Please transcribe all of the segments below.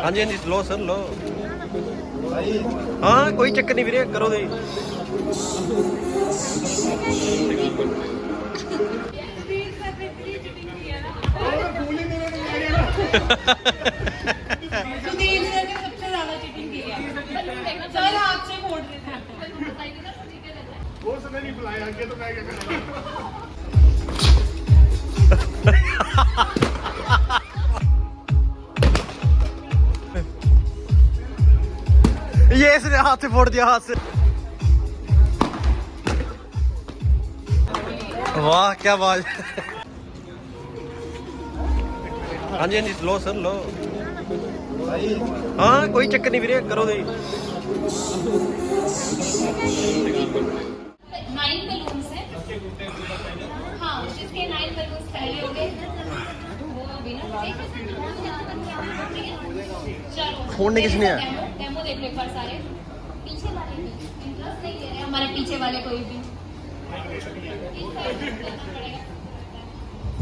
हाँ जी हाँ जी लो सर लो। हाँ कोई चक्कर नहीं वीरे करो दे। सबसे ज्यादा चीटिंग की है सर, हाथ से फोड़ देते हैं। वो समय नहीं बुलाया आगे तो मैं क्या करूँगा। ये इसने हाथ से फोड़ दिया हाथ से। वाह क्या बात। हाँ जी हाँ जी लो सर लो। हाँ कोई चक्कर नहीं वीरे करो दे। 9 बलून्स हैं। हाँ जिसके 9 बलून्स पहले हो गए वो विनर। चलो फोड़ने किसने है? डेमो देख लो एक बार सारे। पीछे वाले भी इंटरेस्ट नहीं ले रहे हमारे पीछे वाले कोई भी।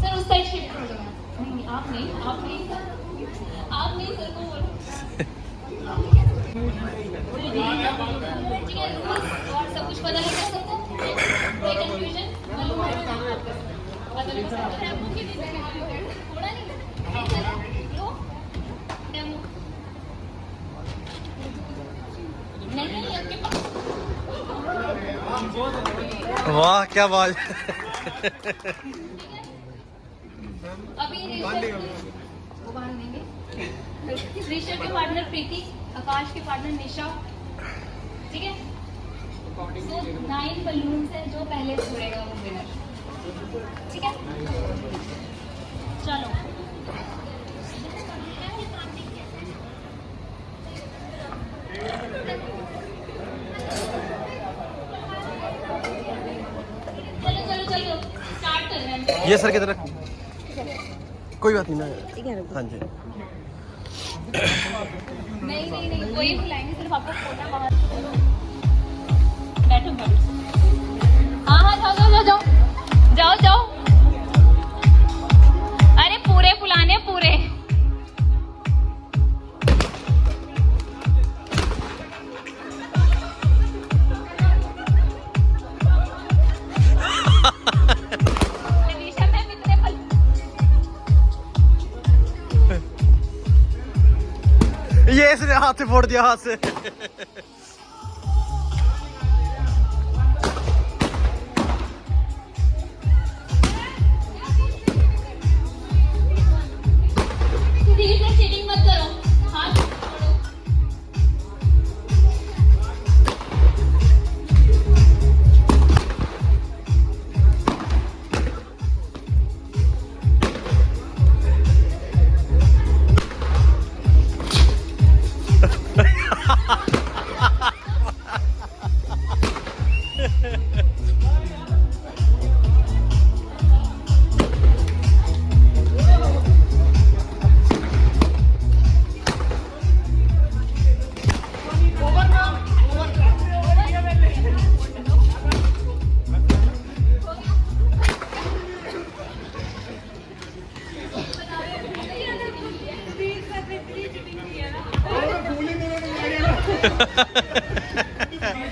सर उस साइड शिफ्ट हो जाओ। नहीं आप नहीं आप नहीं सर को बोलो। ठीक है रूल्स और सब कुछ पता लगा सबको। कोई कंफ्यूजन थोड़ा नहीं लो डेमो नहीं आपके पास। वाह क्या बात। अभी वो बांध देंगे। ऋषभ के पार्टनर प्रीति, आकाश के पार्टनर निशा। ठीक है तो 9 बलून्स है जो पहले छोड़ेगा वो विनर। ठीक है चलो चलो स्टार्ट कर रहे हैं। ये सर की तरफ कोई बात नहीं ना। हाँ जी नहीं कोई बुलाएंगे सिर्फ आपको फोना बाहर। बैठो हाँ जाओ। अरे पूरे बुलाने पूरे। ये इसने हाथ से फोड़ दिया हाथ से। चीटिंग मत करो हाथ छोड़ो।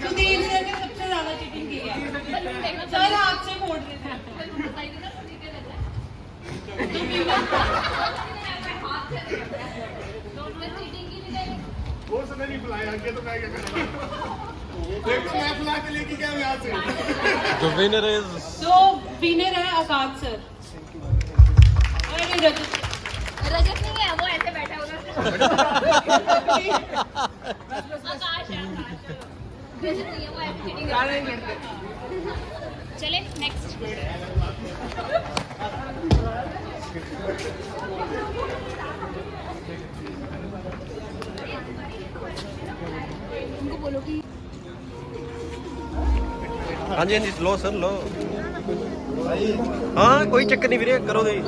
सुधीर सर ने सबसे ज्यादा चीटिंग की है सर, हाथ से फोड़ देते हैं। वो समय नहीं बुलाया आगे तो मैं क्या करूँगा। देखो मैं बुला के लेके गया यहाँ से। तो विनर इज तो विनर है आकाश सर। अरे रजत नहीं है वो ऐसे बैठा होगा। आकाश है रजत नहीं है वो ऐसे चीटिंग कर रहा है। चले नेक्स्ट। उनको बोलो कि हाँ जी हाँ जी लो सर लो। हाँ कोई चक्कर नहीं वीरे करो दे।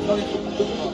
Thank you.